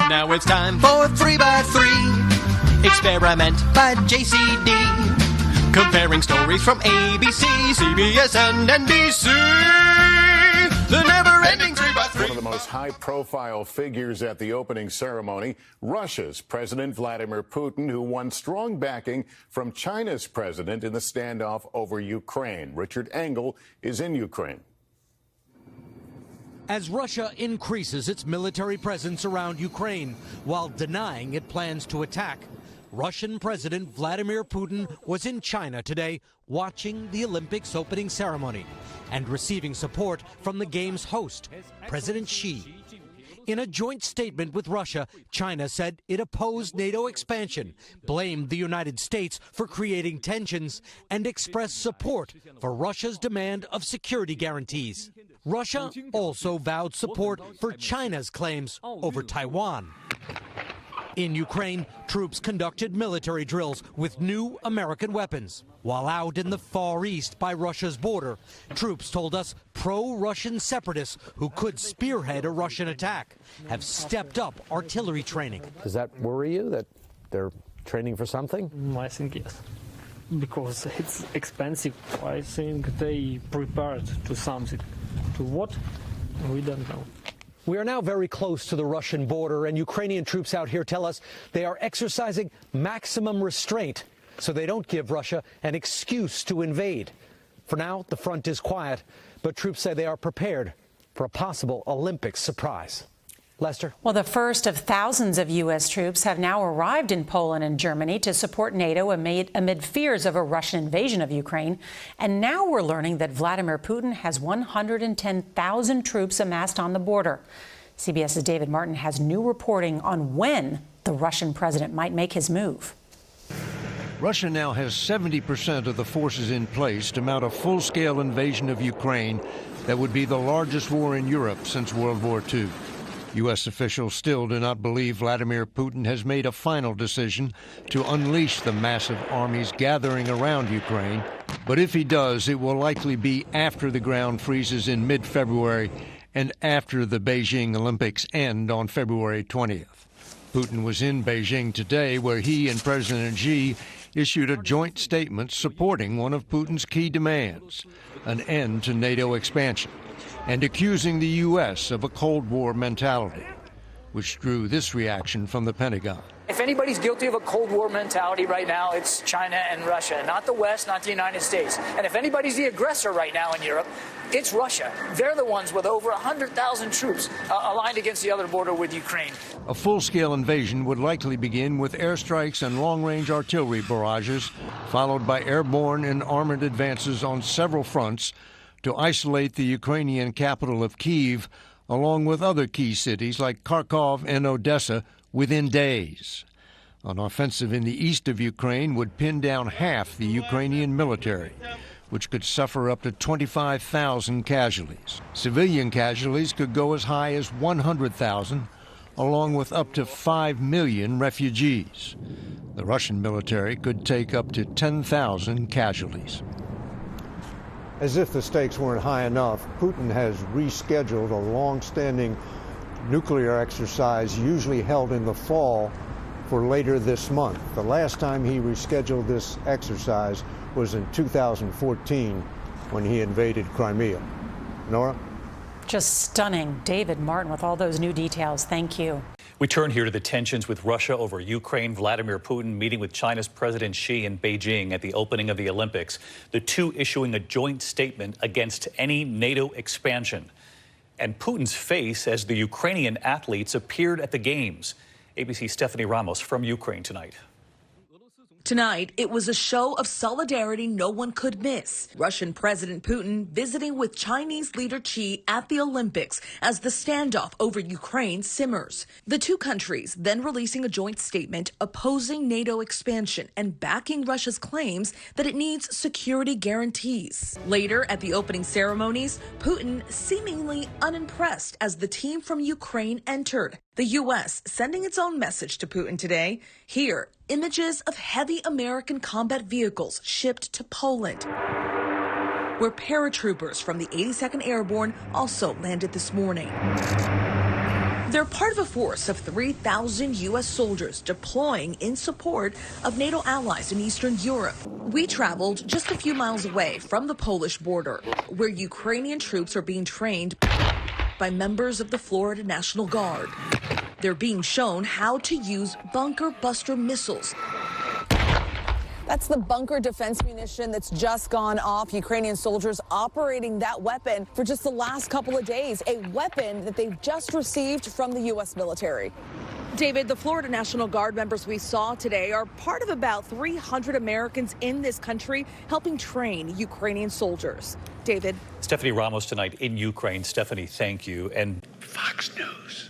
Now it's time for 3x3 Experiment by JCD. Comparing stories from ABC, CBS, and NBC. The never-ending 3x3. One of the most high-profile figures at the opening ceremony, Russia's President Vladimir Putin, who won strong backing from China's president in the standoff over Ukraine. Richard Engel is in Ukraine. As Russia increases its military presence around Ukraine while denying it plans to attack, Russian President Vladimir Putin was in China today watching the Olympics opening ceremony and receiving support from the game's host, President Xi. In a joint statement with Russia, China said it opposed NATO expansion, blamed the United States for creating tensions, and expressed support for Russia's demand of security guarantees. Russia also vowed support for China's claims over Taiwan. In Ukraine, troops conducted military drills with new American weapons. While out in the Far East by Russia's border, troops told us pro-Russian separatists who could spearhead a Russian attack have stepped up artillery training. Does that worry you that they're training for something? I think yes, because it's expensive. I think they prepared to something. To what? We don't know. We are now very close to the Russian border, and Ukrainian troops out here tell us they are exercising maximum restraint so they don't give Russia an excuse to invade. For now, the front is quiet, but troops say they are prepared for a possible Olympics surprise. Lester? Well, the first of thousands of U.S. troops have now arrived in Poland and Germany to support NATO amid fears of a Russian invasion of Ukraine. And now we're learning that Vladimir Putin has 110,000 troops amassed on the border. CBS's David Martin has new reporting on when the Russian president might make his move. Russia now has 70% of the forces in place to mount a full-scale invasion of Ukraine that would be the largest war in Europe since World War II. U.S. officials still do not believe Vladimir Putin has made a final decision to unleash the massive armies gathering around Ukraine. But if he does, it will likely be after the ground freezes in mid-February and after the Beijing Olympics end on February 20th. Putin was in Beijing today, where he and President Xi issued a joint statement supporting one of Putin's key demands, an end to NATO expansion, and accusing the U.S. of a Cold War mentality, which drew this reaction from the Pentagon. If anybody's guilty of a Cold War mentality right now, it's China and Russia, not the West, not the United States. And if anybody's the aggressor right now in Europe, it's Russia. They're the ones with over 100,000 troops aligned against the other border with Ukraine. A full-scale invasion would likely begin with airstrikes and long-range artillery barrages, followed by airborne and armored advances on several fronts to isolate the Ukrainian capital of Kyiv, along with other key cities like Kharkov and Odessa, within days. An offensive in the east of Ukraine would pin down half the Ukrainian military, which could suffer up to 25,000 casualties. Civilian casualties could go as high as 100,000, along with up to 5 million refugees. The Russian military could take up to 10,000 casualties. As if the stakes weren't high enough, Putin has rescheduled a long-standing nuclear exercise usually held in the fall for later this month. The last time he rescheduled this exercise was in 2014 when he invaded Crimea. Nora? Just stunning. David Martin with all those new details. Thank you. We turn here to the tensions with Russia over Ukraine. Vladimir Putin meeting with China's President Xi in Beijing at the opening of the Olympics, the two issuing a joint statement against any NATO expansion. And Putin's face as the Ukrainian athletes appeared at the Games. ABC's Stephanie Ramos from Ukraine tonight. Tonight, it was a show of solidarity no one could miss. Russian President Putin visiting with Chinese leader Xi at the Olympics as the standoff over Ukraine simmers. The two countries then releasing a joint statement opposing NATO expansion and backing Russia's claims that it needs security guarantees. Later, at the opening ceremonies, Putin seemingly unimpressed as the team from Ukraine entered. The U.S. sending its own message to Putin today. Here, images of heavy American combat vehicles shipped to Poland, where paratroopers from the 82nd Airborne also landed this morning. They're part of a force of 3,000 U.S. soldiers deploying in support of NATO allies in Eastern Europe. We traveled just a few miles away from the Polish border, where Ukrainian troops are being trained by members of the Florida National Guard. They're being shown how to use bunker buster missiles. That's the bunker defense munition that's just gone off. Ukrainian soldiers operating that weapon for just the last couple of days, a weapon that they've just received from the U.S. military. David, the Florida National Guard members we saw today are part of about 300 Americans in this country helping train Ukrainian soldiers. David. Stephanie Ramos tonight in Ukraine. Stephanie, thank you. And Fox News.